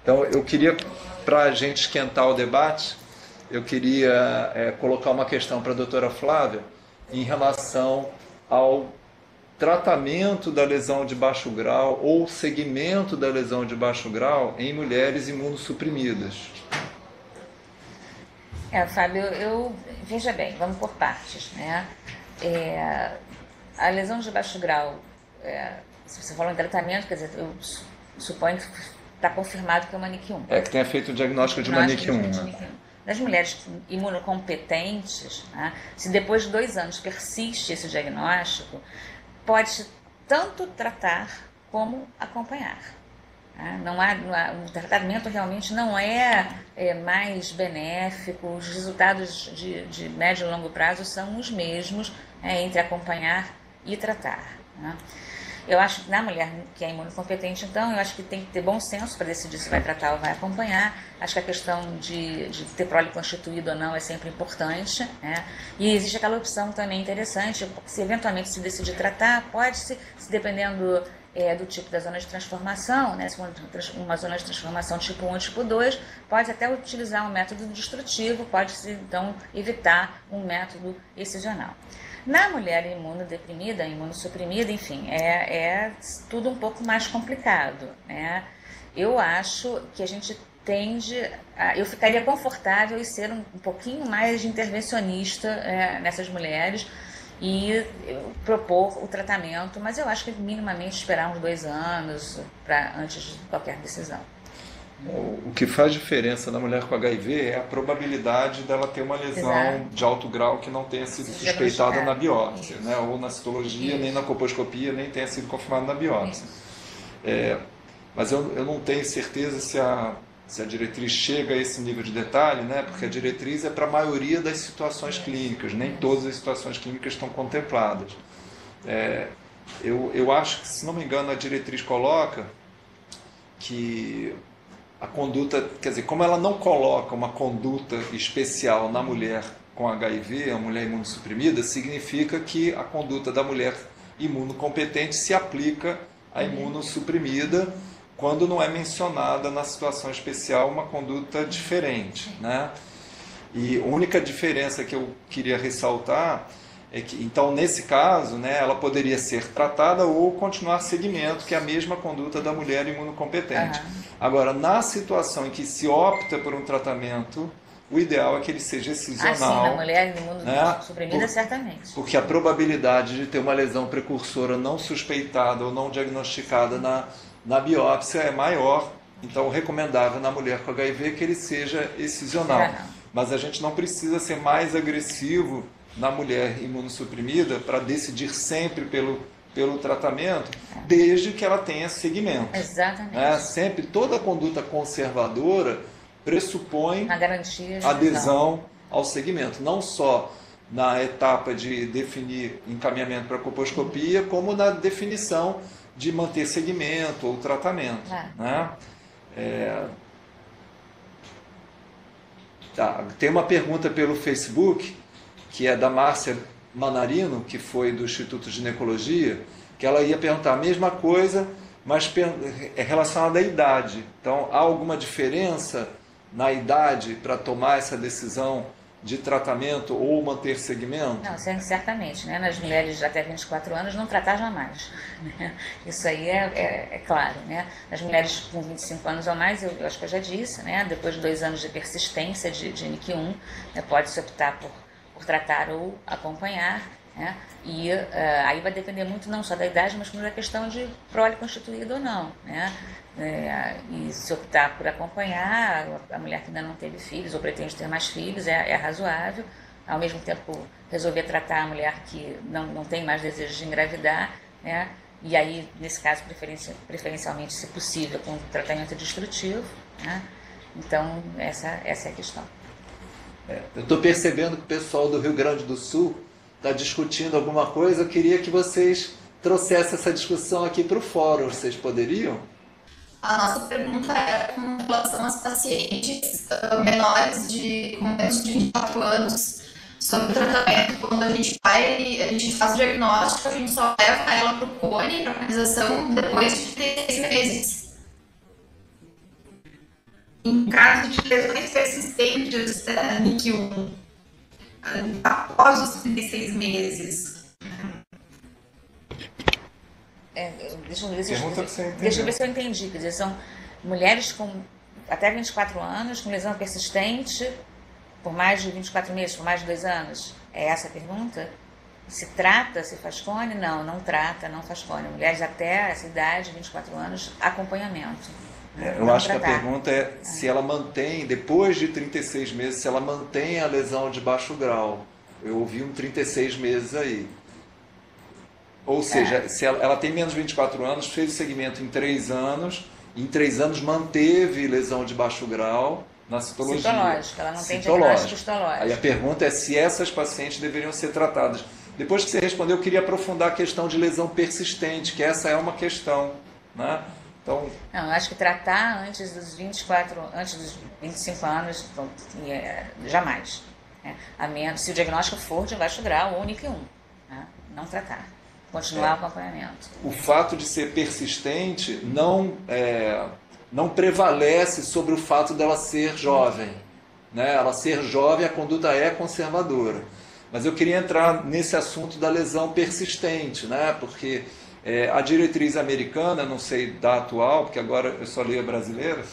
Então, eu queria, para a gente esquentar o debate, eu queria colocar uma questão para a doutora Flávia em relação ao tratamento da lesão de baixo grau ou segmento da lesão de baixo grau em mulheres imunossuprimidas. Fábio, veja bem, vamos por partes, né? A lesão de baixo grau, se você falou em tratamento, quer dizer, eu suponho que está confirmado que é uma NIC1. É que tenha feito o diagnóstico de uma NIC1. Né? Das mulheres imunocompetentes, né, se depois de 2 anos persiste esse diagnóstico, pode tanto tratar como acompanhar. O tratamento realmente não é mais benéfico, os resultados de médio e longo prazo são os mesmos entre acompanhar e tratar. Né? Eu acho que na mulher que é imunocompetente, então, eu acho que tem que ter bom senso para decidir se vai tratar ou vai acompanhar. Acho que a questão de ter prole constituído ou não é sempre importante. Né? E existe aquela opção também interessante, se eventualmente se decidir tratar, pode-se, dependendo do tipo da zona de transformação, né? Se for uma zona de transformação tipo 1 ou tipo 2, pode até utilizar um método destrutivo, pode-se então evitar um método excisional. Na mulher imunodeprimida, imunossuprimida, enfim, é tudo um pouco mais complicado. Né? Eu acho que a gente eu ficaria confortável em ser um pouquinho mais intervencionista nessas mulheres e propor o tratamento, mas eu acho que minimamente esperar uns 2 anos antes de qualquer decisão. O que faz diferença na mulher com HIV é a probabilidade dela ter uma lesão de alto grau que não tenha sido suspeitada na biópsia, né? Ou na citologia, nem na colposcopia, nem tenha sido confirmada na biópsia. Mas eu não tenho certeza se a diretriz chega a esse nível de detalhe, né? Porque a diretriz é para a maioria das situações clínicas, nem todas as situações clínicas estão contempladas. Eu acho que, se não me engano, a diretriz coloca que a conduta, quer dizer, como ela não coloca uma conduta especial na mulher com HIV, a mulher imunossuprimida, significa que a conduta da mulher imunocompetente se aplica à imunossuprimida quando não é mencionada na situação especial uma conduta diferente. Né? E a única diferença que eu queria ressaltar é que, então, nesse caso, né, ela poderia ser tratada ou continuar segmento, que é a mesma conduta da mulher imunocompetente. Agora, na situação em que se opta por um tratamento, o ideal é que ele seja excisional. Sim, na mulher imunossuprimida, certamente. Porque a probabilidade de ter uma lesão precursora não suspeitada ou não diagnosticada na biópsia é maior. Então, o recomendável na mulher com HIV é que ele seja excisional. Mas a gente não precisa ser mais agressivo na mulher imunossuprimida para decidir sempre pelo tratamento, desde que ela tenha segmento. Exatamente. Sempre toda conduta conservadora pressupõe a garantia de adesão ao segmento, não só na etapa de definir encaminhamento para a colposcopia, como na definição de manter segmento ou tratamento. Né? Tem uma pergunta pelo Facebook, que é da Márcia Manarino, que foi do Instituto de Ginecologia, que ela ia perguntar a mesma coisa, mas é relacionada à idade. Então, há alguma diferença na idade para tomar essa decisão de tratamento ou manter segmento? Não, certamente. Né? Nas mulheres até 24 anos, não tratar jamais. Né? Isso aí é claro. Né? Nas mulheres com 25 anos ou mais, eu acho que eu já disse, né? Depois de 2 anos de persistência de NIC1, pode-se optar por tratar ou acompanhar, né? E aí vai depender muito não só da idade, mas como da questão de prole constituída ou não, né? E se optar por acompanhar, a mulher que ainda não teve filhos ou pretende ter mais filhos, é razoável. Ao mesmo tempo, resolver tratar a mulher que não tem mais desejo de engravidar, né? E aí, nesse caso, preferencialmente, se possível, com tratamento destrutivo, né? Então, essa é a questão. Eu estou percebendo que o pessoal do Rio Grande do Sul está discutindo alguma coisa. Eu queria que vocês trouxessem essa discussão aqui para o fórum. Vocês poderiam? A nossa pergunta era com relação às pacientes menores com menos de 24 anos sobre o tratamento. Quando a gente faz o diagnóstico, a gente só leva ela para o CONE, para a organização, depois de 3 meses. em caso de lesões persistentes NIC1 após os 36 meses. Deixa eu ver se eu entendi. Quer dizer, são mulheres com até 24 anos, com lesão persistente, por mais de 24 meses, por mais de 2 anos? É essa a pergunta? Se trata, se faz cone? Não, não trata, não faz cone. Mulheres até essa idade, 24 anos, acompanhamento. Eu acho que a pergunta é se ela mantém, depois de 36 meses, se ela mantém a lesão de baixo grau. Eu ouvi um 36 meses aí. Ou seja, se ela tem menos de 24 anos, fez o segmento em 3 anos, e em 3 anos manteve lesão de baixo grau na citologia. Citológica, ela não tem diagnóstico histológico. Aí a pergunta é se essas pacientes deveriam ser tratadas. Depois que você respondeu, eu queria aprofundar a questão de lesão persistente, que essa é uma questão, né? Então, não, eu acho que tratar antes dos 25 anos, jamais. A menos, se o diagnóstico for de baixo grau ou NIC1, né? Não tratar. Continuar o acompanhamento. O fato de ser persistente não prevalece sobre o fato dela ser jovem, né? Ela ser jovem, a conduta é conservadora. Mas eu queria entrar nesse assunto da lesão persistente, né? Porque a diretriz americana, não sei da atual, porque agora eu só leio a brasileira,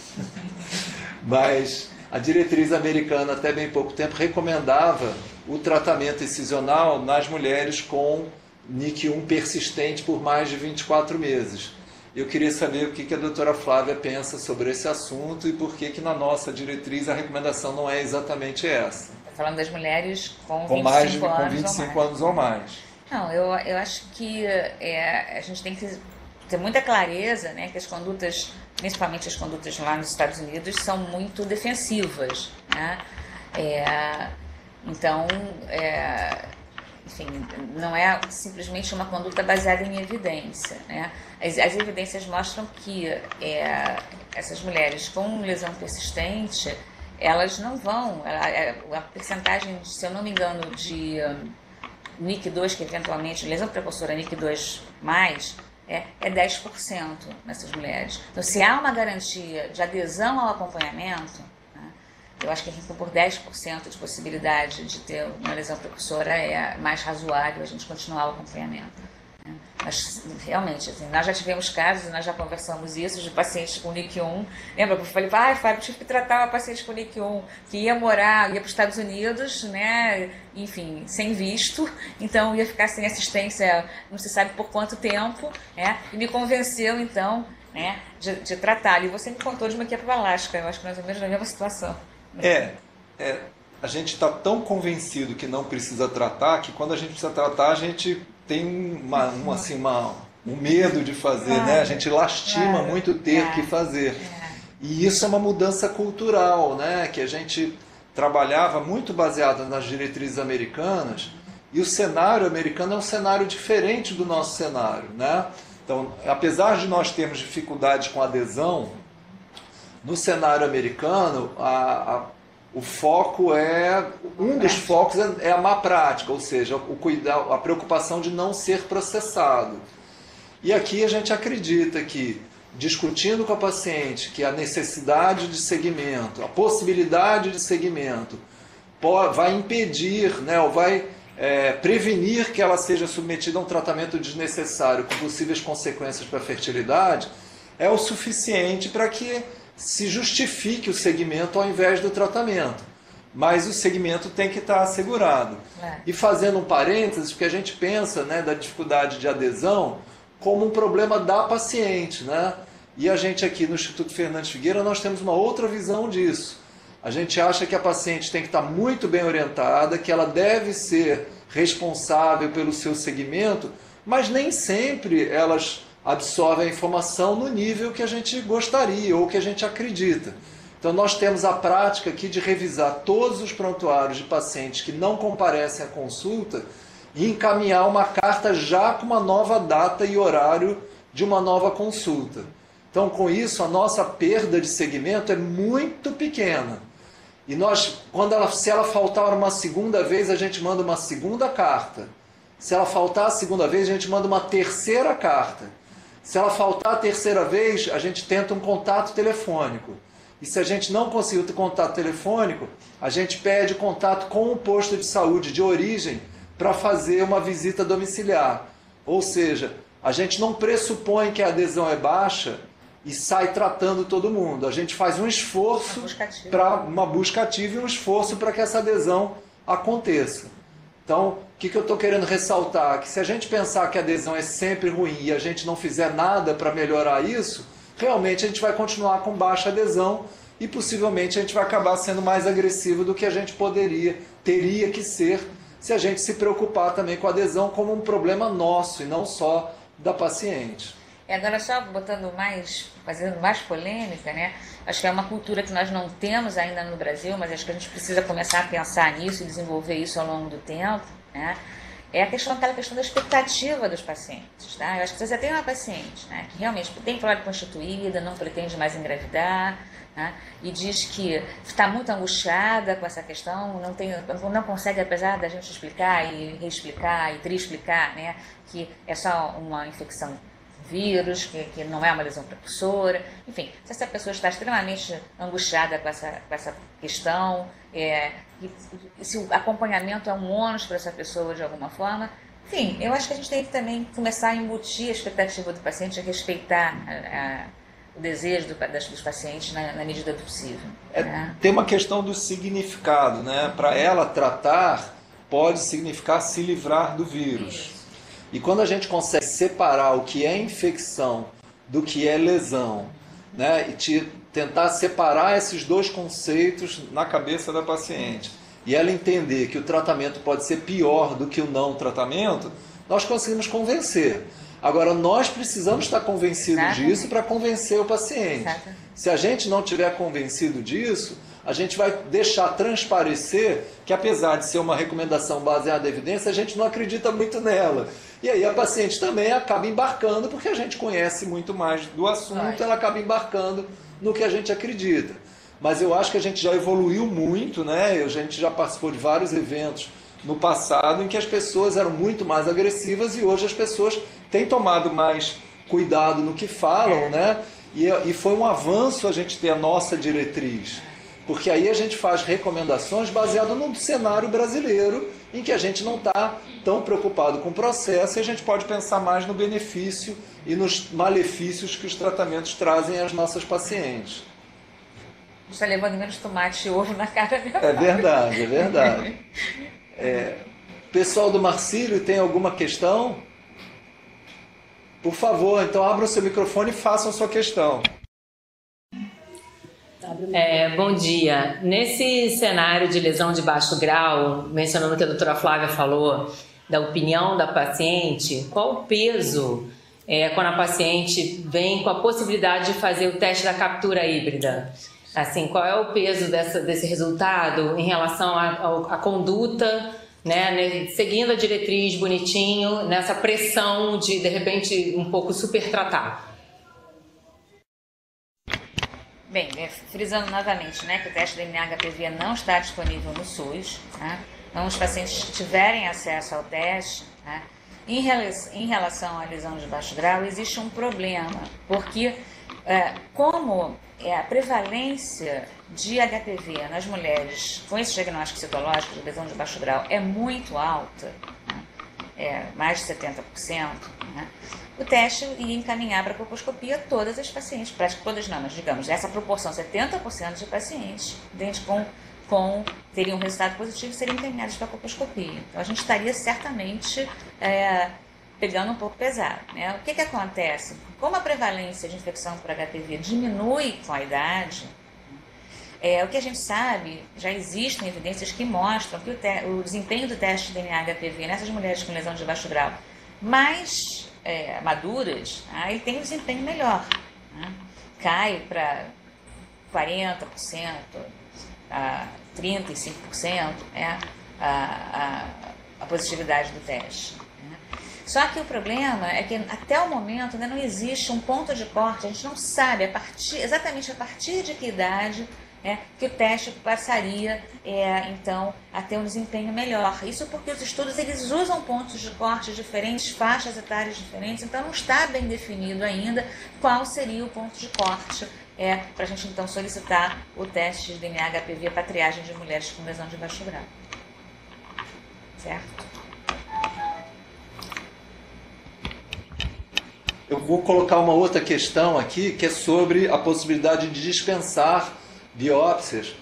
mas a diretriz americana até bem pouco tempo recomendava o tratamento incisional nas mulheres com NIC1 persistente por mais de 24 meses. Eu queria saber o que a doutora Flávia pensa sobre esse assunto e por que na nossa diretriz a recomendação não é exatamente essa. Está falando das mulheres com 25 anos ou mais. Não, eu acho que a gente tem que ter muita clareza, né, que as condutas, principalmente as condutas lá nos Estados Unidos, são muito defensivas, né? Então, enfim, não é simplesmente uma conduta baseada em evidência, né? As evidências mostram que essas mulheres com lesão persistente, elas não vão, a percentagem, se eu não me engano, de NIC2, que eventualmente, lesão precursora NIC2+, é 10% nessas mulheres. Então, se há uma garantia de adesão ao acompanhamento, né, eu acho que por 10% de possibilidade de ter uma lesão precursora é mais razoável a gente continuar o acompanhamento. Né. Mas, realmente, assim, nós já tivemos casos, nós já conversamos isso, de pacientes com NIC1. Lembra que eu falei, Fábio, tive que tratar uma paciente com NIC1 que ia para os Estados Unidos, né, enfim, sem visto, então ia ficar sem assistência, não se sabe por quanto tempo, e me convenceu, então, né, de tratá-lo. E você me contou de uma que ia para o Alasca, eu acho que mais ou menos na mesma situação. A gente está tão convencido que não precisa tratar, que quando a gente precisa tratar, a gente tem um medo de fazer, né? A gente lastima muito ter que fazer. E isso é uma mudança cultural, né? Que a gente trabalhava muito baseado nas diretrizes americanas, e o cenário americano é um cenário diferente do nosso cenário, né? Então, apesar de nós termos dificuldades com adesão, no cenário americano, o foco dos focos é a má prática, ou seja, a preocupação de não ser processado. E aqui a gente acredita que, discutindo com a paciente que a necessidade de segmento, a possibilidade de segmento, vai impedir, né, ou vai prevenir que ela seja submetida a um tratamento desnecessário com possíveis consequências para a fertilidade, é o suficiente para que se justifique o segmento ao invés do tratamento. Mas o segmento tem que estar assegurado. E fazendo um parênteses, porque a gente pensa, né, da dificuldade de adesão como um problema da paciente, né? E a gente aqui no Instituto Fernandes Figueira, nós temos uma outra visão disso. A gente acha que a paciente tem que estar muito bem orientada, que ela deve ser responsável pelo seu segmento, mas nem sempre elas absorvem a informação no nível que a gente gostaria ou que a gente acredita. Então nós temos a prática aqui de revisar todos os prontuários de pacientes que não comparecem à consulta e encaminhar uma carta já com uma nova data e horário de uma nova consulta. Então, com isso, a nossa perda de segmento é muito pequena. E nós, se ela faltar uma segunda vez, a gente manda uma segunda carta. Se ela faltar a segunda vez, a gente manda uma terceira carta. Se ela faltar a terceira vez, a gente tenta um contato telefônico. E se a gente não conseguir o contato telefônico, a gente pede contato com o posto de saúde de origem para fazer uma visita domiciliar. Ou seja, a gente não pressupõe que a adesão é baixa e sai tratando todo mundo. A gente faz um esforço para uma busca ativa e um esforço para que essa adesão aconteça. Então, o que eu estou querendo ressaltar? Que se a gente pensar que a adesão é sempre ruim e a gente não fizer nada para melhorar isso, realmente a gente vai continuar com baixa adesão e possivelmente a gente vai acabar sendo mais agressivo do que a gente teria que ser, se a gente se preocupar também com a adesão como um problema nosso e não só da paciente. E agora só fazendo mais polêmica, né? Acho que é uma cultura que nós não temos ainda no Brasil, mas acho que a gente precisa começar a pensar nisso e desenvolver isso ao longo do tempo, né? É aquela questão da expectativa dos pacientes, tá? Eu acho que você tem uma paciente, né, que realmente tem prole constituída, não pretende mais engravidar, né, e diz que está muito angustiada com essa questão, não consegue, apesar da gente explicar e reexplicar e triexplicar, né, que é só uma infecção vírus, que não é uma lesão precursora, enfim, se essa pessoa está extremamente angustiada com essa questão, e se o acompanhamento é um ônus para essa pessoa de alguma forma, enfim, eu acho que a gente tem que também começar a embutir a expectativa do paciente, a respeitar o desejo dos pacientes na medida do possível. Né? Tem uma questão do significado, né? Para ela tratar pode significar se livrar do vírus. Isso. E quando a gente consegue separar o que é infecção do que é lesão, né, e tentar separar esses dois conceitos na cabeça da paciente, e ela entender que o tratamento pode ser pior do que o não tratamento, nós conseguimos convencer. Agora, nós precisamos estar convencidos disso para convencer o paciente. Exato. Se a gente não tiver convencido disso, a gente vai deixar transparecer que, apesar de ser uma recomendação baseada em evidência, a gente não acredita muito nela. E aí a paciente também acaba embarcando, porque a gente conhece muito mais do assunto, ela acaba embarcando no que a gente acredita. Mas eu acho que a gente já evoluiu muito, né? A gente já participou de vários eventos no passado em que as pessoas eram muito mais agressivas e hoje as pessoas têm tomado mais cuidado no que falam, né? E foi um avanço a gente ter a nossa diretriz. Porque aí a gente faz recomendações baseadas no cenário brasileiro, em que a gente não está tão preocupado com o processo e a gente pode pensar mais no benefício e nos malefícios que os tratamentos trazem às nossas pacientes. Está levando menos tomate e ovo na cara dela. É verdade, é verdade. Pessoal do Marcílio, tem alguma questão? Por favor, então abra o seu microfone e façam a sua questão. Bom dia. Nesse cenário de lesão de baixo grau, mencionando o que a doutora Flávia falou, da opinião da paciente, qual o peso quando a paciente vem com a possibilidade de fazer o teste da captura híbrida? Assim, qual é o peso desse resultado em relação à conduta, né, seguindo a diretriz bonitinho, nessa pressão de repente, um pouco supertratar? Bem, frisando novamente, né, que o teste do DNA-HPV não está disponível no SUS, né? Então, os pacientes que tiverem acesso ao teste, né, em relação à lesão de baixo grau, existe um problema, porque como a prevalência de HPV nas mulheres com esse diagnóstico citológico de lesão de baixo grau é muito alta, né, mais de 70%, né, o teste ia encaminhar para a colposcopia todas as pacientes, praticamente todas não, mas digamos, essa proporção, 70% de pacientes dentes teriam um resultado positivo e seriam encaminhados para a colposcopia. Então a gente estaria certamente pegando um pouco pesado, né? O que acontece? Como a prevalência de infecção por HPV diminui com a idade, o que a gente sabe, já existem evidências que mostram que o desempenho do teste de DNA-HPV nessas mulheres com lesão de baixo grau mais maduras, ele tem um desempenho melhor, né? Cai para 40%, a 35%, a positividade do teste. Né? Só que o problema é que até o momento ainda não existe um ponto de corte, a gente não sabe exatamente a partir de que idade que o teste passaria então a ter um desempenho melhor. Isso porque os estudos eles usam pontos de corte diferentes, faixas etárias diferentes, então não está bem definido ainda qual seria o ponto de corte para a gente então solicitar o teste de DNA HPV para triagem de mulheres com lesão de baixo grau. Certo? Eu vou colocar uma outra questão aqui, que é sobre a possibilidade de dispensar biópsias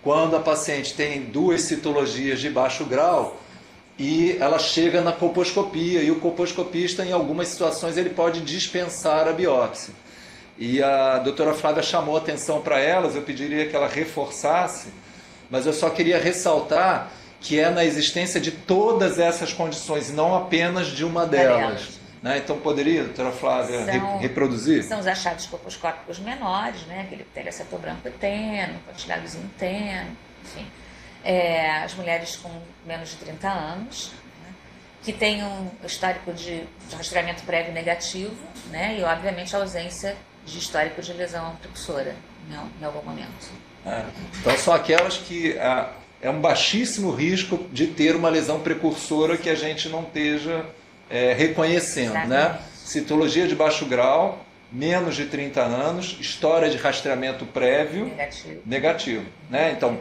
quando a paciente tem 2 citologias de baixo grau e ela chega na colposcopia, e o colposcopista, em algumas situações, ele pode dispensar a biópsia. E a doutora Flávia chamou atenção para elas, eu pediria que ela reforçasse, mas eu só queria ressaltar que é na existência de todas essas condições, não apenas de uma delas. Né? Então, poderia, doutora Flávia, reproduzir? São os achados colposcópicos menores, né? Aquele teleceto branco eteno, pontilhadozinho teno, enfim. As mulheres com menos de 30 anos, né? Que têm um histórico de rastreamento prévio negativo, né? E, obviamente, a ausência de histórico de lesão precursora em algum momento. Então, são aquelas que é um baixíssimo risco de ter uma lesão precursora que a gente não esteja reconhecendo, né? Citologia de baixo grau, menos de 30 anos, história de rastreamento prévio negativo, né? Então,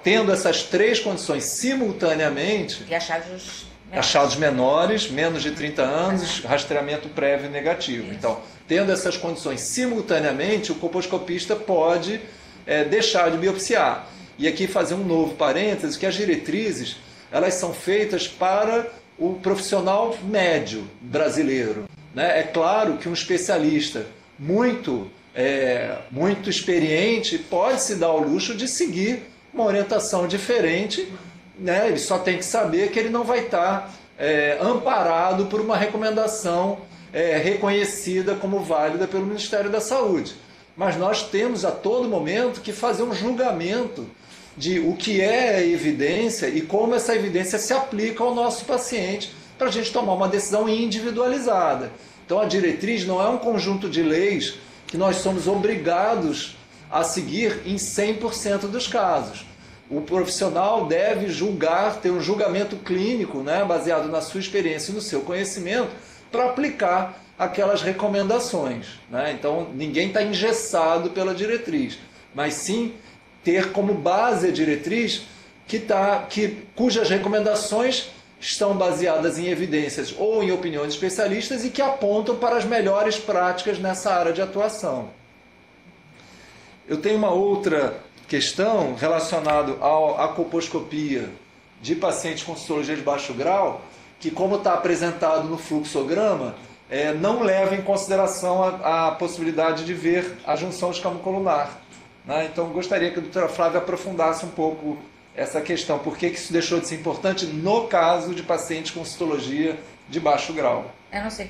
tendo essas 3 condições simultaneamente, e achados menores, menos de 30 anos, rastreamento prévio negativo. Isso. Então, tendo essas condições simultaneamente, o colposcopista pode deixar de biopsiar. E aqui fazer um novo parênteses, que as diretrizes, elas são feitas para o profissional médio brasileiro. Né? É claro que um especialista muito experiente pode se dar ao luxo de seguir uma orientação diferente, né? Ele só tem que saber que ele não vai estar amparado por uma recomendação reconhecida como válida pelo Ministério da Saúde. Mas nós temos a todo momento que fazer um julgamento de o que é evidência e como essa evidência se aplica ao nosso paciente para a gente tomar uma decisão individualizada. Então a diretriz não é um conjunto de leis que nós somos obrigados a seguir em 100% dos casos. O profissional deve julgar, ter um julgamento clínico, né, baseado na sua experiência e no seu conhecimento, para aplicar aquelas recomendações. Né? Então ninguém está engessado pela diretriz, mas sim ter como base a diretriz cujas recomendações estão baseadas em evidências ou em opiniões de especialistas e que apontam para as melhores práticas nessa área de atuação. Eu tenho uma outra questão relacionada à colposcopia de pacientes com citologia de baixo grau, que, como está apresentado no fluxograma, não leva em consideração a possibilidade de ver a junção escamocolunar. Né? Então, gostaria que a doutora Flávia aprofundasse um pouco essa questão. Por que isso deixou de ser importante no caso de pacientes com citologia de baixo grau? Eu não sei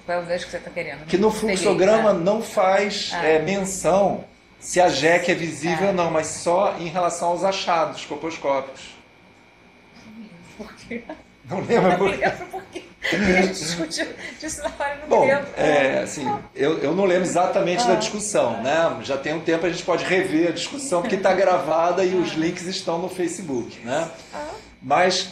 qual é o vejo que você está querendo. Que no fluxograma não faz menção se a JEC é visível ou não, mas só em relação aos achados colposcópicos. Por quê? Não lembro por quê. A gente discutiu disso na hora, não me lembro. Assim, eu não lembro exatamente da discussão, né? Já tem um tempo, a gente pode rever a discussão, porque está gravada e os links estão no Facebook, né? Mas,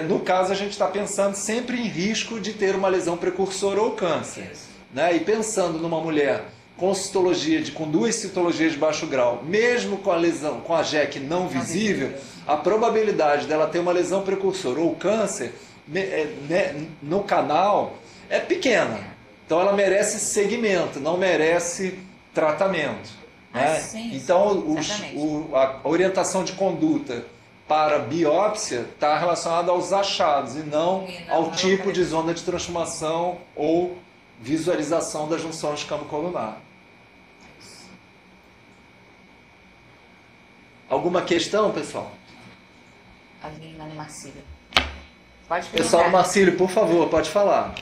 no caso, a gente está pensando sempre em risco de ter uma lesão precursora ou câncer. Né? E pensando numa mulher com citologia, com 2 citologias de baixo grau, mesmo com a lesão, com a JEC não visível, a probabilidade dela ter uma lesão precursora ou câncer no canal é pequena. Então ela merece segmento, não merece tratamento. Né? Sim, então a orientação de conduta para biópsia está relacionada aos achados e não ao tipo de zona de transformação ou visualização da junção escamocolunar. Alguma questão, pessoal? Alguém lá no Marcílio. Pode perguntar. Pessoal do Marcílio, por favor, pode falar.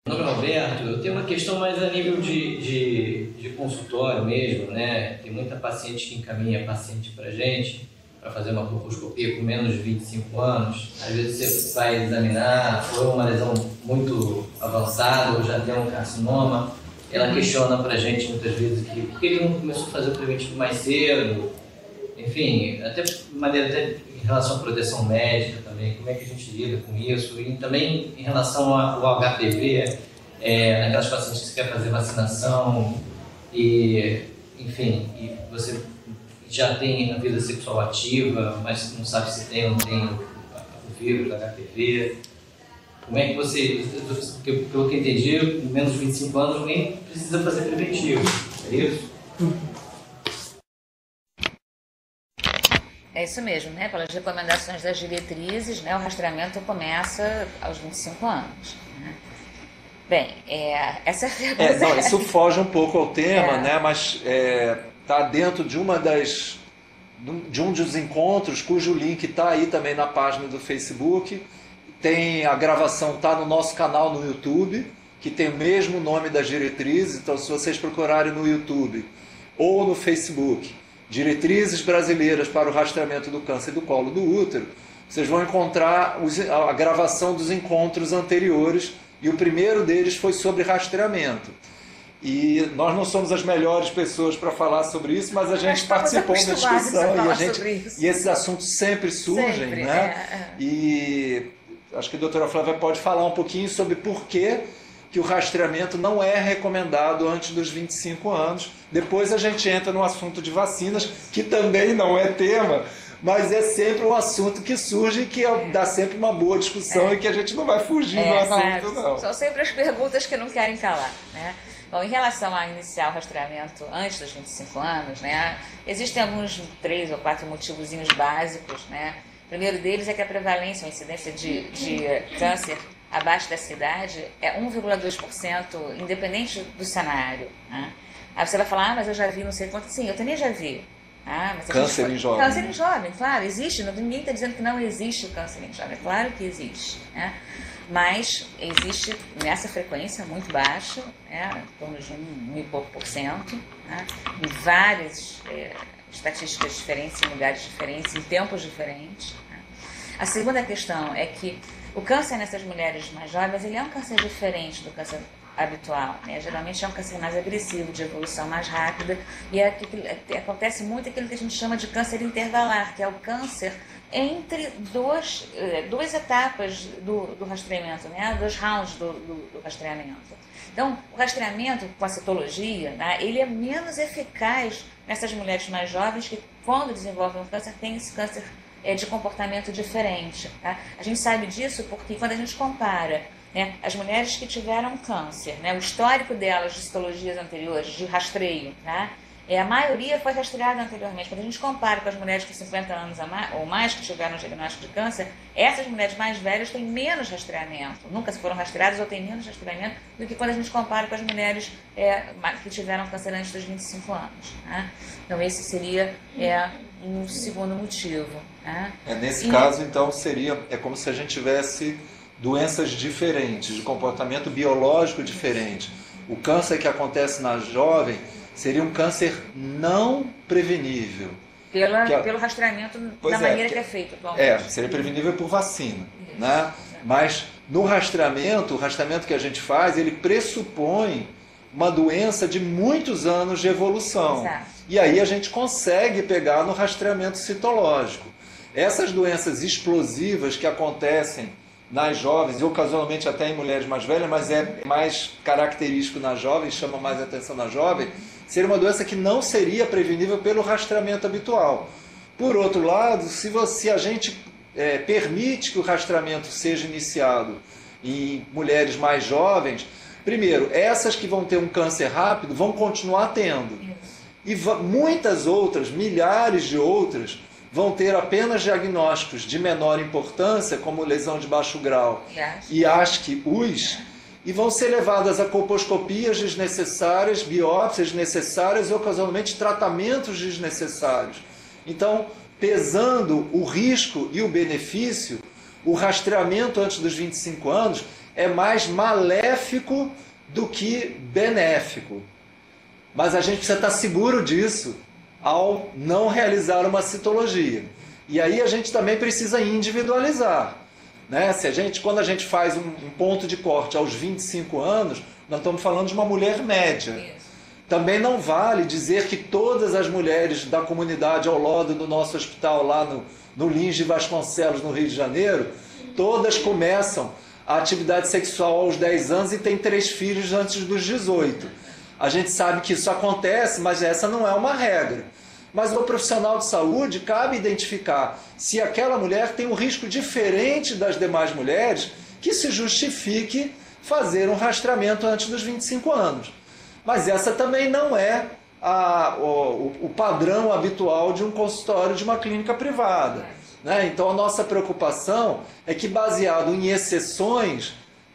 Meu nome é Alberto. Eu tenho uma questão mais a nível de consultório mesmo, né? Tem muita paciente que encaminha paciente para gente para fazer uma colposcopia com menos de 25 anos. Às vezes você vai examinar, ou é uma lesão muito avançada, ou já tem um carcinoma. Ela questiona para gente muitas vezes que por que ele não começou a fazer o preventivo mais cedo? Enfim, até de maneira em relação à proteção médica também, como é que a gente lida com isso? E também em relação ao HPV, aquelas pacientes que querem fazer vacinação, e, enfim, e você já tem a vida sexual ativa, mas não sabe se tem ou não tem o vírus, HPV. Como é que você, porque pelo que eu entendi, com menos de 25 anos nem precisa fazer preventivo, é isso? É isso mesmo, né? Pelas recomendações das diretrizes, né, o rastreamento começa aos 25 anos. Né? Bem, essa é a pergunta. Não, isso foge um pouco ao tema, né? Mas está dentro de um dos encontros, cujo link está aí também na página do Facebook. Tem a gravação, está no nosso canal no YouTube, que tem o mesmo nome das diretrizes. Então, se vocês procurarem no YouTube ou no Facebook, Diretrizes Brasileiras para o Rastreamento do Câncer do Colo do Útero, vocês vão encontrar a gravação dos encontros anteriores, e o primeiro deles foi sobre rastreamento. E nós não somos as melhores pessoas para falar sobre isso, mas a gente participou da discussão e esses assuntos sempre surgem, né? E acho que a doutora Flávia pode falar um pouquinho sobre por que o rastreamento não é recomendado antes dos 25 anos. Depois a gente entra no assunto de vacinas, que também não é tema, mas é sempre um assunto que surge e que dá sempre uma boa discussão e que a gente não vai fugir do assunto, não. São sempre as perguntas que não querem calar, né? Bom, em relação a iniciar o rastreamento antes dos 25 anos, né, existem alguns 3 ou 4 motivozinhos básicos, né? O primeiro deles é que a prevalência, a incidência de câncer abaixo dessa idade é 1,2%, independente do cenário. Né? Aí você vai falar, mas eu já vi não sei quanto. Sim, eu também já vi. Mas câncer em jovem. Câncer em jovem, claro, existe. Ninguém está dizendo que não existe o câncer em jovem. É claro que existe. Né? Mas existe nessa frequência muito baixa, em torno de 1 e pouco %, né? Em várias estatísticas diferentes, em lugares diferentes, em tempos diferentes. Né? A segunda questão é que o câncer nessas mulheres mais jovens, ele é um câncer diferente do câncer habitual, né? Geralmente é um câncer mais agressivo, de evolução mais rápida, e acontece muito aquilo que a gente chama de câncer intervalar, que é o câncer entre duas etapas do rastreamento, né? 2 rounds do rastreamento. Então, o rastreamento com a citologia, né, ele é menos eficaz nessas mulheres mais jovens que, quando desenvolvem um câncer, tem esse câncer de comportamento diferente. Tá? A gente sabe disso porque quando a gente compara, né, as mulheres que tiveram câncer, né, o histórico delas de citologias anteriores, de rastreio, tá? A maioria foi rastreada anteriormente. Quando a gente compara com as mulheres com 50 anos ou mais que tiveram um diagnóstico de câncer, essas mulheres mais velhas têm menos rastreamento, nunca foram rastreadas ou têm menos rastreamento do que quando a gente compara com as mulheres que tiveram câncer antes dos 25 anos. Né? Então esse seria um segundo motivo. Né? Nesse caso, então, é como se a gente tivesse doenças diferentes, de comportamento biológico diferente. O câncer que acontece na jovem seria um câncer não prevenível. Pelo rastreamento da maneira que é feito atualmente. Seria prevenível por vacina. Né? Mas no rastreamento, o rastreamento que a gente faz, ele pressupõe uma doença de muitos anos de evolução. Exato. E aí a gente consegue pegar no rastreamento citológico. Essas doenças explosivas que acontecem nas jovens, e ocasionalmente até em mulheres mais velhas, mas é mais característico nas jovens, chama mais atenção na jovem, seria uma doença que não seria prevenível pelo rastreamento habitual. Por outro lado, se a gente permite que o rastreamento seja iniciado em mulheres mais jovens, primeiro, essas que vão ter um câncer rápido vão continuar tendo. E muitas outras, milhares de outras, vão ter apenas diagnósticos de menor importância, como lesão de baixo grau e ASC-US, e vão ser levadas a colposcopias desnecessárias, biópsias desnecessárias e, ocasionalmente, tratamentos desnecessários. Então, pesando o risco e o benefício, o rastreamento antes dos 25 anos é mais maléfico do que benéfico. Mas a gente precisa estar seguro disso ao não realizar uma citologia. E aí a gente também precisa individualizar. Né? Quando a gente faz um ponto de corte aos 25 anos, nós estamos falando de uma mulher média. Isso. Também não vale dizer que todas as mulheres da comunidade ao lado do nosso hospital, lá no Lins de Vasconcelos, no Rio de Janeiro, todas começam a atividade sexual aos 10 anos e têm 3 filhos antes dos 18. A gente sabe que isso acontece, mas essa não é uma regra. Mas ao profissional de saúde cabe identificar se aquela mulher tem um risco diferente das demais mulheres que se justifique fazer um rastreamento antes dos 25 anos. Mas essa também não é o padrão habitual de um consultório de uma clínica privada, né? Então a nossa preocupação é que, baseado em exceções,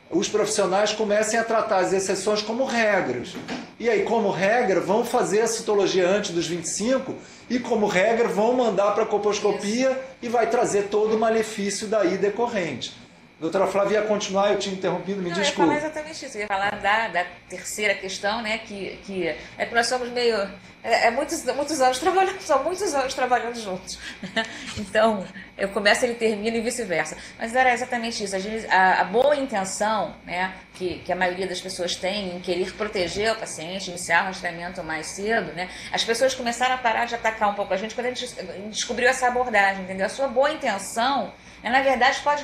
os profissionais comecem a tratar as exceções como regras. E aí, como regra, vão fazer a citologia antes dos 25 e, como regra, vão mandar para a colposcopia e vai trazer todo o malefício daí decorrente. Doutora Flávia, ia continuar, eu tinha interrompido, me desculpe. Eu ia falar exatamente isso, eu ia falar da terceira questão, né, que é que nós somos meio... muitos anos trabalhando, são muitos anos trabalhando juntos. Então, eu começo, ele termina e vice-versa. Mas era exatamente isso, a boa intenção, né, que a maioria das pessoas tem em querer proteger o paciente, iniciar o rastreamento mais cedo, né, as pessoas começaram a parar de atacar um pouco a gente quando a gente descobriu essa abordagem, entendeu? A sua boa intenção, na verdade, pode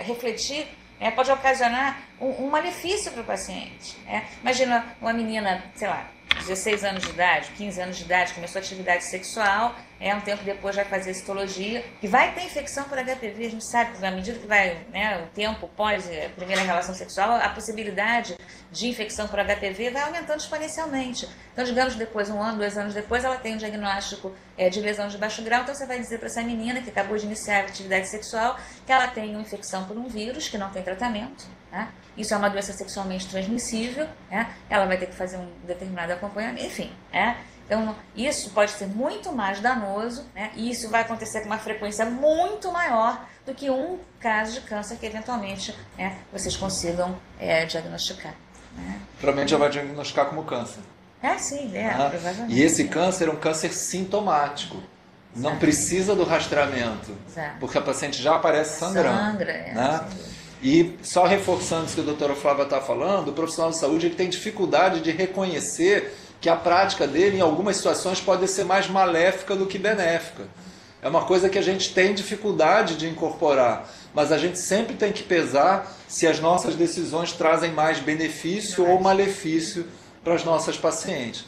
refletir, pode ocasionar um malefício para o paciente. Imagina uma menina, sei lá, 16 anos de idade, 15 anos de idade, começou a atividade sexual, um tempo depois vai fazer citologia, que vai ter infecção por HPV, a gente sabe que à medida que vai, o tempo pós a primeira relação sexual, a possibilidade de infecção por HPV vai aumentando exponencialmente. Então, digamos, depois, 1 ano, 2 anos depois, ela tem um diagnóstico de lesão de baixo grau, então você vai dizer para essa menina que acabou de iniciar a atividade sexual que ela tem uma infecção por um vírus que não tem tratamento, né? Isso é uma doença sexualmente transmissível, ela vai ter que fazer um determinado acompanhamento, enfim. Então, isso pode ser muito mais danoso, e isso vai acontecer com uma frequência muito maior do que um caso de câncer que, eventualmente, vocês consigam diagnosticar. Provavelmente já vai diagnosticar como câncer. Sim, provavelmente. E esse câncer é um câncer sintomático. Não precisa do rastreamento, porque a paciente já aparece sangrando. Sangra, E só reforçando isso que a doutora Flávia está falando, o profissional de saúde ele tem dificuldade de reconhecer que a prática dele, em algumas situações, pode ser mais maléfica do que benéfica. É uma coisa que a gente tem dificuldade de incorporar, mas a gente sempre tem que pesar se as nossas decisões trazem mais benefício ou malefício para as nossas pacientes.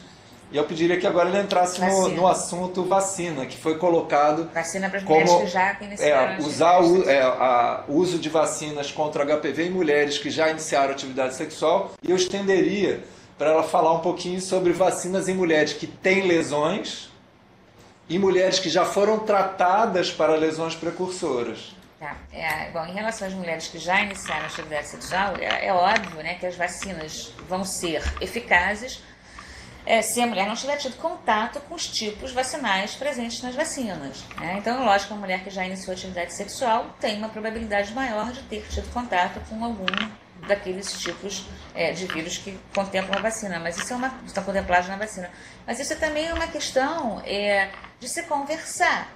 E eu pediria que agora ele entrasse no assunto vacina, que foi colocado vacina para as mulheres que já iniciaram usar o uso de vacinas contra HPV em mulheres que já iniciaram atividade sexual. E eu estenderia para ela falar um pouquinho sobre vacinas em mulheres que têm lesões e mulheres que já foram tratadas para lesões precursoras. Bom, em relação às mulheres que já iniciaram a atividade sexual, é óbvio, que as vacinas vão ser eficazes se a mulher não tiver tido contato com os tipos vacinais presentes nas vacinas. Então, lógico que uma mulher que já iniciou a atividade sexual tem uma probabilidade maior de ter tido contato com algum daqueles tipos de vírus que contemplam a vacina, mas isso estão contemplados na vacina. Mas isso também é uma questão de se conversar,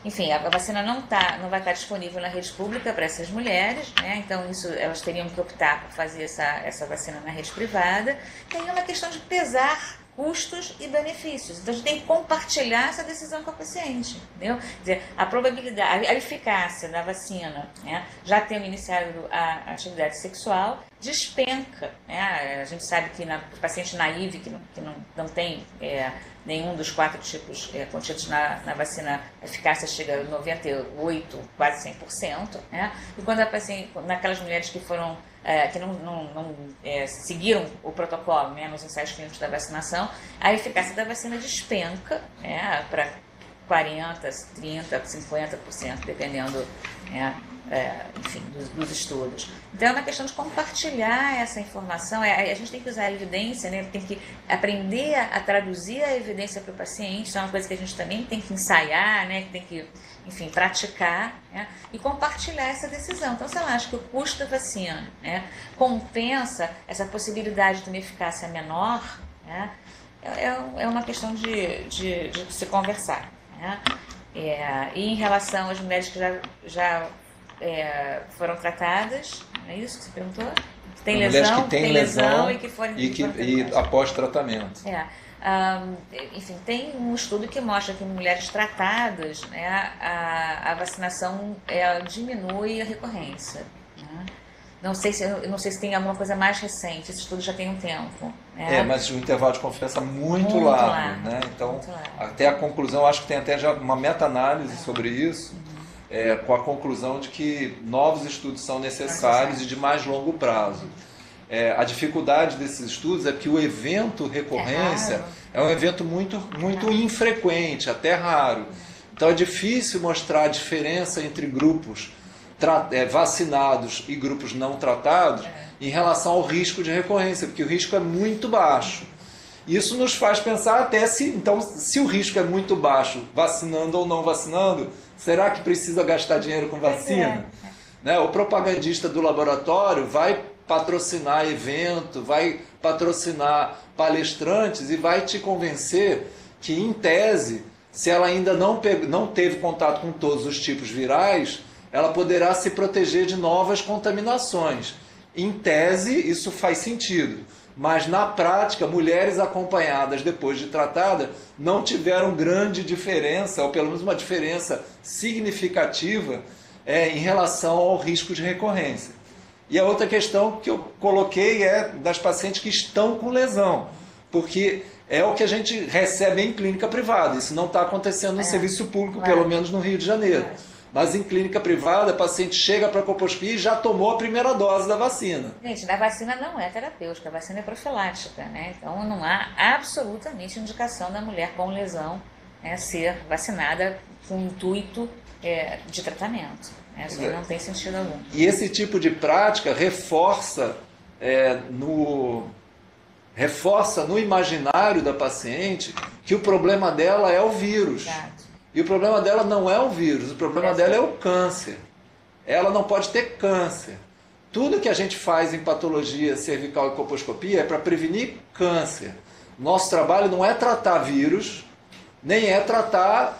Enfim, a vacina não vai estar disponível na rede pública para essas mulheres, então elas teriam que optar por fazer essa vacina na rede privada. E aí é uma questão de pesar custos e benefícios. Então a gente tem que compartilhar essa decisão com a paciente, entendeu? Quer dizer, a probabilidade, a eficácia da vacina, já tendo iniciado a atividade sexual, despenca. A gente sabe que na paciente naive, que não tem nenhum dos 4 tipos contidos na vacina, a eficácia chega a 98%, quase 100%. E quando a paciente, naquelas mulheres que foram que não seguiram o protocolo nos ensaios clínicos da vacinação, a eficácia da vacina despenca para 40%, 30%, 50%, dependendo enfim, dos estudos. Então é uma questão de compartilhar essa informação, a gente tem que usar a evidência, tem que aprender a traduzir a evidência para o paciente, isso é uma coisa que a gente também tem que ensaiar, que tem que, enfim, praticar, e compartilhar essa decisão. Então, se ela acha que o custo da vacina compensa essa possibilidade de uma eficácia menor, é uma questão de se conversar. E em relação às mulheres que já foram tratadas, é isso que você perguntou? Tem lesão, que tem lesão e que foram e após tratamento. Enfim, tem um estudo que mostra que em mulheres tratadas, a vacinação diminui a recorrência. Não sei se tem alguma coisa mais recente, esse estudo já tem um tempo. Né? Mas o intervalo de confiança é muito largo, né? Então, até a conclusão, acho que tem até já uma meta-análise sobre isso, com a conclusão de que novos estudos são necessários e de mais longo prazo. A dificuldade desses estudos é que o evento recorrência é um evento muito infrequente, até raro. Então é difícil mostrar a diferença entre grupos vacinados e grupos não tratados em relação ao risco de recorrência, porque o risco é muito baixo. Isso nos faz pensar até se o risco é muito baixo, vacinando ou não vacinando, será que precisa gastar dinheiro com vacina? Né? O propagandista do laboratório vai patrocinar evento, vai patrocinar palestrantes e vai te convencer que, em tese, se ela ainda não teve contato com todos os tipos virais, ela poderá se proteger de novas contaminações. Em tese, isso faz sentido, mas na prática, mulheres acompanhadas depois de tratada não tiveram grande diferença, ou pelo menos uma diferença significativa em relação ao risco de recorrência. E a outra questão que eu coloquei é das pacientes que estão com lesão, porque é o que a gente recebe em clínica privada. Isso não está acontecendo no serviço público, pelo menos no Rio de Janeiro. Mas em clínica privada, a paciente chega para a colposcopia e já tomou a primeira dose da vacina. Gente, a vacina não é terapêutica, a vacina é profilática, né? Então não há absolutamente indicação da mulher com lesão ser vacinada com intuito de tratamento. Isso não tem sentido algum. E esse tipo de prática reforça no imaginário da paciente que o problema dela é o vírus. Exato. E o problema dela não é o vírus, o problema dela é o câncer. Ela não pode ter câncer. Tudo que a gente faz em patologia cervical e colposcopia é para prevenir câncer. Nosso trabalho não é tratar vírus, nem é tratar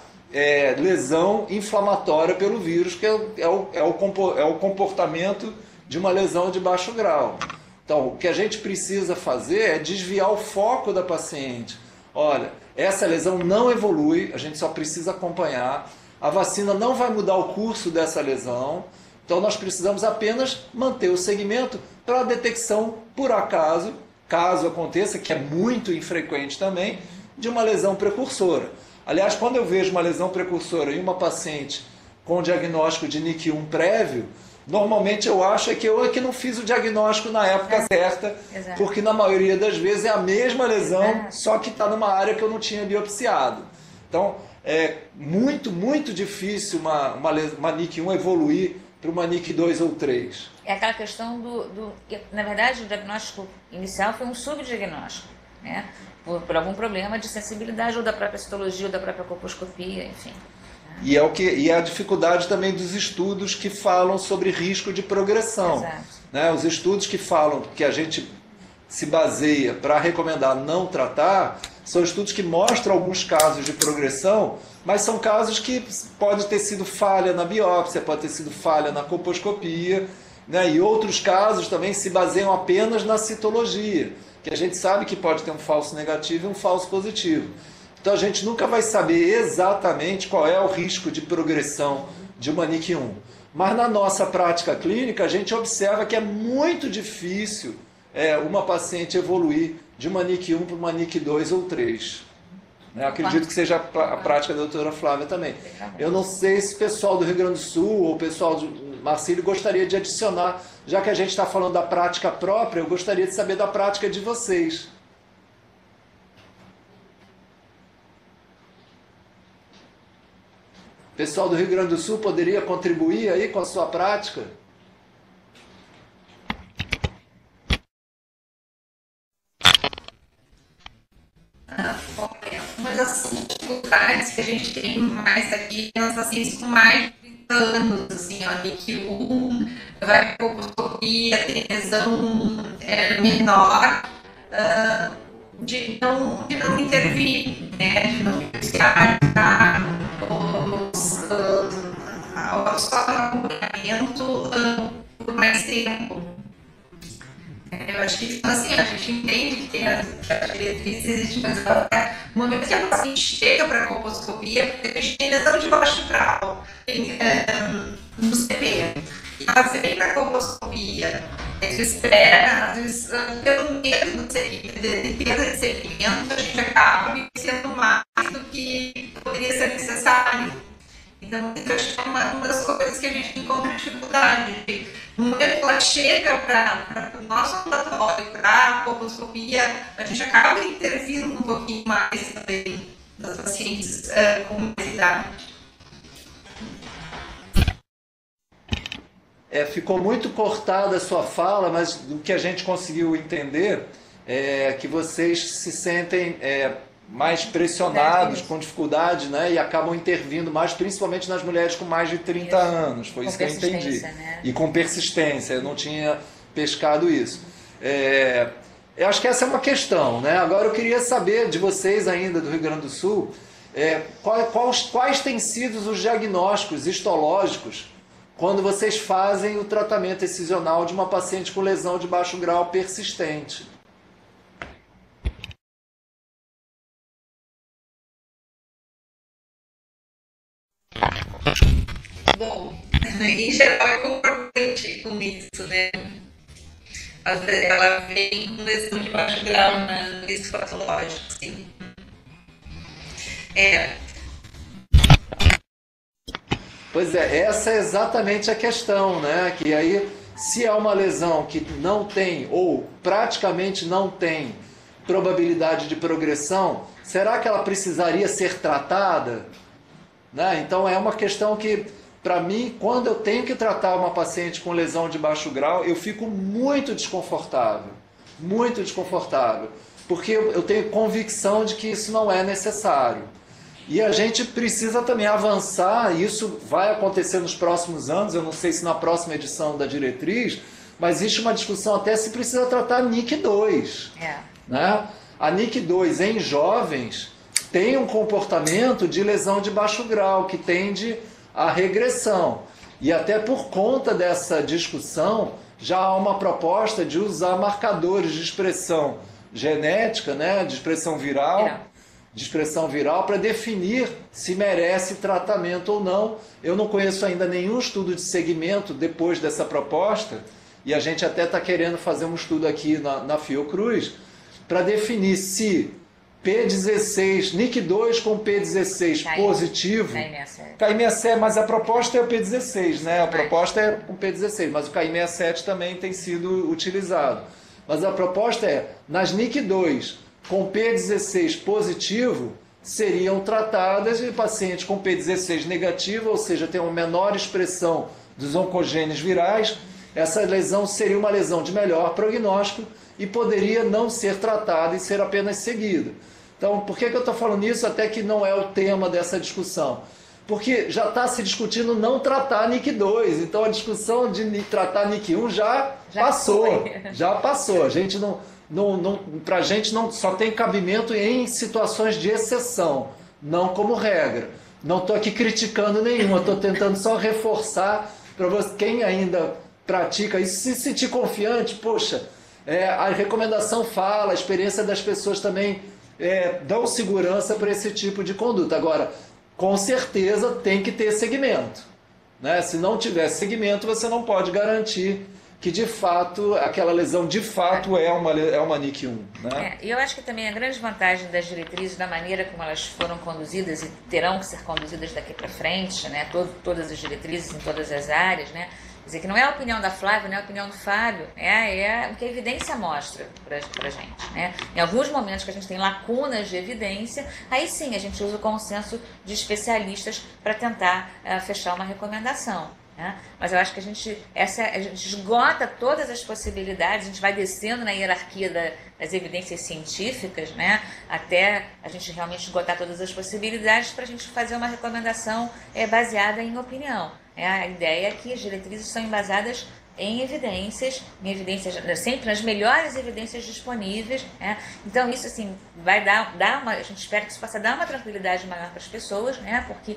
lesão inflamatória pelo vírus, que é o comportamento de uma lesão de baixo grau. Então, o que a gente precisa fazer é desviar o foco da paciente. Olha, essa lesão não evolui, a gente só precisa acompanhar. A vacina não vai mudar o curso dessa lesão, então nós precisamos apenas manter o segmento para a detecção, por acaso, caso aconteça, que é muito infrequente também, de uma lesão precursora. Aliás, quando eu vejo uma lesão precursora em uma paciente com diagnóstico de NIC1 prévio, normalmente eu acho que eu não fiz o diagnóstico na época certa, porque na maioria das vezes é a mesma lesão, só que está numa área que eu não tinha biopsiado. Então, é muito difícil uma NIC1 evoluir para uma NIC2 ou 3. É aquela questão na verdade, o diagnóstico inicial foi um subdiagnóstico, né? Por algum problema de sensibilidade ou da própria citologia ou da própria colposcopia, enfim. E a dificuldade também dos estudos que falam sobre risco de progressão. Né? Os estudos que falam que a gente se baseia para recomendar não tratar são estudos que mostram alguns casos de progressão, mas são casos que pode ter sido falha na biópsia, pode ter sido falha na colposcopia, né? E outros casos também se baseiam apenas na citologia, que a gente sabe que pode ter um falso negativo e um falso positivo. Então a gente nunca vai saber exatamente qual é o risco de progressão de uma NIC1. Mas na nossa prática clínica a gente observa que é muito difícil uma paciente evoluir de uma NIC1 para uma NIC2 ou 3. Acredito que seja a prática da doutora Flávia também. Eu não sei se o pessoal do Rio Grande do Sul ou o pessoal de Marcílio gostaria de adicionar, já que a gente está falando da prática própria, eu gostaria de saber da prática de vocês. O pessoal do Rio Grande do Sul poderia contribuir aí com a sua prática? Mas assim, dificuldades que a gente tem mais aqui, as pacientes com mais de 30 anos, assim, ó, NIC1, vai para colposcopia, tem lesão menor, de não intervir, né, de não buscar os acompanhamento por mais tempo. Eu acho que assim, a gente entende que tem as diretrizes, mas no momento que a paciente chega para a colposcopia, a gente tem lesão de baixo grau no CP. que fazem a colposcopia, espera, às vezes, pelo medo de perda de segmento, a gente acaba sendo mais do que poderia ser necessário. Então, eu acho que é uma das coisas que a gente encontra dificuldade. No momento que ela chega para o nosso ambulatório, para a colposcopia, a gente acaba intervindo um pouquinho mais também das pacientes com mais idade. Ficou muito cortada a sua fala, mas o que a gente conseguiu entender é que vocês se sentem mais pressionados, com dificuldade, né? E acabam intervindo mais, principalmente nas mulheres com mais de 30 anos. Foi isso que eu entendi. Né? E com persistência, eu não tinha pescado isso. Eu acho que essa é uma questão, né? Agora eu queria saber de vocês ainda do Rio Grande do Sul, quais têm sido os diagnósticos histológicos quando vocês fazem o tratamento excisional de uma paciente com lesão de baixo grau persistente. Bom, em geral é concordante com isso, né? Ela vem com lesão de baixo grau no risco patológico, sim. Pois é, essa é exatamente a questão, né? Que aí, se é uma lesão que não tem, ou praticamente não tem, probabilidade de progressão, será que ela precisaria ser tratada? Né? Então é uma questão que, para mim, quando eu tenho que tratar uma paciente com lesão de baixo grau, eu fico muito desconfortável, porque eu tenho convicção de que isso não é necessário. E a gente precisa também avançar, e isso vai acontecer nos próximos anos, eu não sei se na próxima edição da diretriz, mas existe uma discussão até se precisa tratar a NIC2. Né? A NIC2 em jovens tem um comportamento de lesão de baixo grau, que tende à regressão. E até por conta dessa discussão, já há uma proposta de usar marcadores de expressão genética, né, de expressão viral, para definir se merece tratamento ou não. Eu não conheço ainda nenhum estudo de segmento depois dessa proposta, e a gente até está querendo fazer um estudo aqui na Fiocruz, para definir se P16, NIC2 com P16 positivo, KI67, mas a proposta é o P16, né? A proposta é com P16, mas o KI67 também tem sido utilizado. Mas a proposta é, nas NIC2 com P16 positivo, seriam tratadas e pacientes com P16 negativo, ou seja, tem uma menor expressão dos oncogenes virais, essa lesão seria uma lesão de melhor prognóstico e poderia não ser tratada e ser apenas seguida. Então, por que eu estou falando isso? Até que não é o tema dessa discussão. Porque já está se discutindo não tratar NIC2, então a discussão de tratar NIC1 já passou. Já passou. A gente para a gente não só tem cabimento em situações de exceção, não como regra. Não estou aqui criticando nenhuma, estou tentando só reforçar para você, quem ainda pratica isso, se sentir confiante, poxa, a recomendação fala, a experiência das pessoas também dão segurança para esse tipo de conduta. Agora, com certeza tem que ter segmento, né? Se não tiver segmento, você não pode garantir que de fato, aquela lesão de fato é uma NIC1. Né? E eu acho que também a grande vantagem das diretrizes, da maneira como elas foram conduzidas e terão que ser conduzidas daqui para frente, né? Todas as diretrizes em todas as áreas, né? Quer dizer, que não é a opinião da Flávia, não é a opinião do Fábio, é o que a evidência mostra para a gente. Né? Em alguns momentos que a gente tem lacunas de evidência, aí sim a gente usa o consenso de especialistas para tentar fechar uma recomendação. Né? Mas eu acho que a gente esgota todas as possibilidades, a gente vai descendo na hierarquia das evidências científicas, né? Até a gente realmente esgotar todas as possibilidades para a gente fazer uma recomendação baseada em opinião. A ideia é que as diretrizes são embasadas em evidências sempre nas melhores evidências disponíveis. Né? Então isso assim vai dar a gente espera que isso possa dar uma tranquilidade maior para as pessoas, né? Porque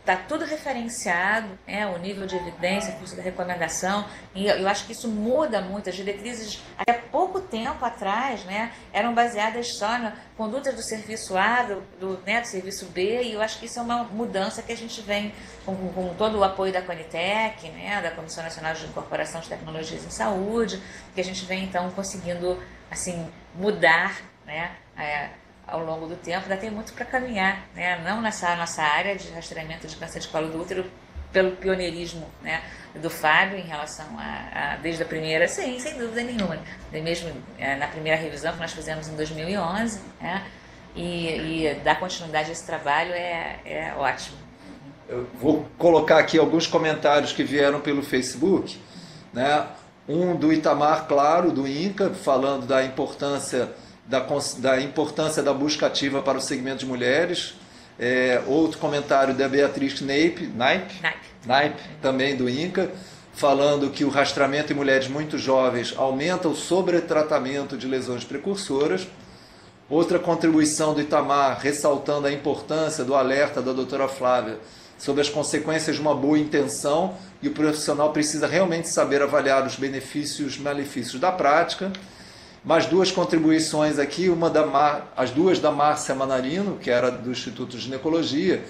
está tudo referenciado, o nível de evidência, a força da recomendação, e eu acho que isso muda muito. As diretrizes, até pouco tempo atrás, eram baseadas só na conduta do serviço A, do serviço B, e eu acho que isso é uma mudança que a gente vem com todo o apoio da Conitec, da Comissão Nacional de Incorporação de Tecnologias em Saúde, que a gente vem, então, conseguindo assim, mudar, ao longo do tempo. Ainda tem muito para caminhar, não nessa nossa área de rastreamento de câncer de colo do útero, pelo pioneirismo do Fábio em relação desde a primeira, sim, sem dúvida nenhuma, mesmo na primeira revisão que nós fizemos em 2011, e dar continuidade a esse trabalho é ótimo. Eu vou colocar aqui alguns comentários que vieram pelo Facebook, um do Itamar Claro, do INCA, falando da importância da busca ativa para o segmento de mulheres. Outro comentário da Beatriz Naipe, também do INCA, falando que o rastreamento em mulheres muito jovens aumenta o sobretratamento de lesões precursoras. Outra contribuição do Itamar, ressaltando a importância do alerta da doutora Flávia sobre as consequências de uma boa intenção, e o profissional precisa realmente saber avaliar os benefícios e malefícios da prática. Mais duas contribuições aqui, as duas da Márcia Manarino, que era do Instituto de Ginecologia,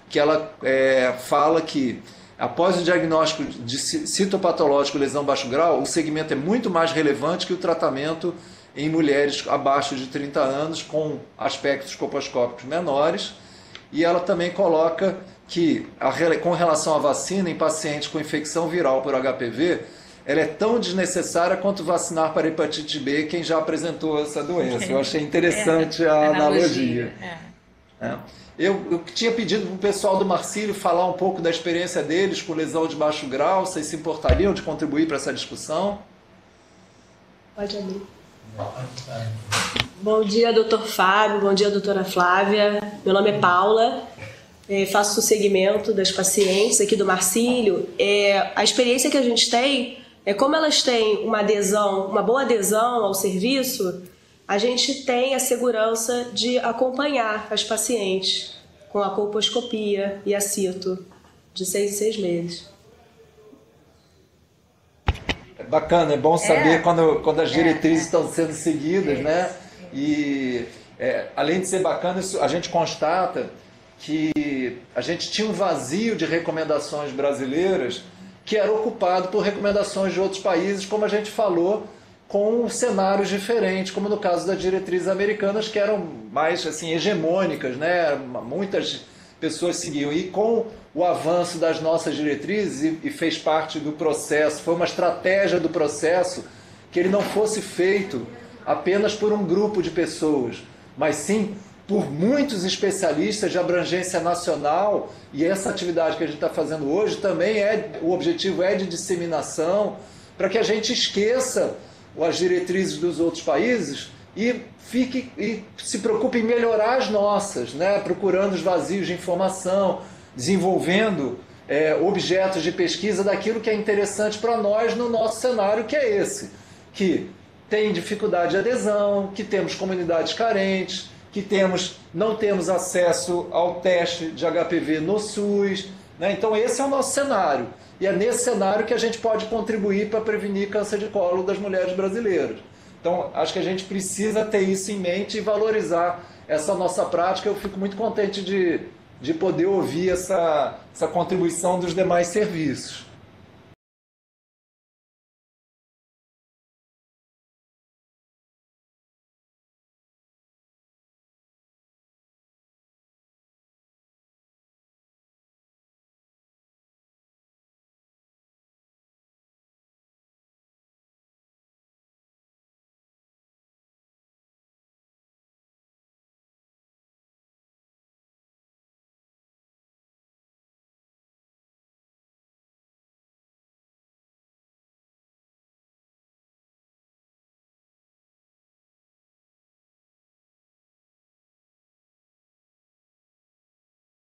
que ela fala que após o diagnóstico de citopatológico lesão baixo grau, o segmento é muito mais relevante que o tratamento em mulheres abaixo de 30 anos com aspectos colposcópicos menores. E ela também coloca que, com relação à vacina em pacientes com infecção viral por HPV, ela é tão desnecessária quanto vacinar para hepatite B quem já apresentou essa doença. Eu achei interessante a analogia. Eu tinha pedido para o pessoal do Marcílio falar um pouco da experiência deles com lesão de baixo grau. Vocês se importariam de contribuir para essa discussão? Pode abrir. Bom dia, doutor Fábio. Bom dia, doutora Flávia. Meu nome é Paula. Faço o segmento das pacientes aqui do Marcílio. A experiência que a gente tem como elas têm uma boa adesão ao serviço, a gente tem a segurança de acompanhar as pacientes com a colposcopia e a cito de 6 em 6 meses. É bacana, é bom saber quando as diretrizes estão sendo seguidas, E além de ser bacana, isso, a gente constata que a gente tinha um vazio de recomendações brasileiras que era ocupado por recomendações de outros países, como a gente falou, com cenários diferentes, como no caso das diretrizes americanas, que eram mais assim, hegemônicas, Muitas pessoas seguiam. E com o avanço das nossas diretrizes, e fez parte do processo, foi uma estratégia do processo, que ele não fosse feito apenas por um grupo de pessoas, mas sim por muitos especialistas de abrangência nacional, e essa atividade que a gente está fazendo hoje também o objetivo é de disseminação, para que a gente esqueça as diretrizes dos outros países e se preocupe em melhorar as nossas, procurando os vazios de informação, desenvolvendo objetos de pesquisa daquilo que é interessante para nós no nosso cenário, que é esse, que tem dificuldade de adesão, que temos comunidades carentes, que não temos acesso ao teste de HPV no SUS. Então esse é o nosso cenário. E é nesse cenário que a gente pode contribuir para prevenir câncer de colo das mulheres brasileiras. Então acho que a gente precisa ter isso em mente e valorizar essa nossa prática. Eu fico muito contente de poder ouvir essa contribuição dos demais serviços.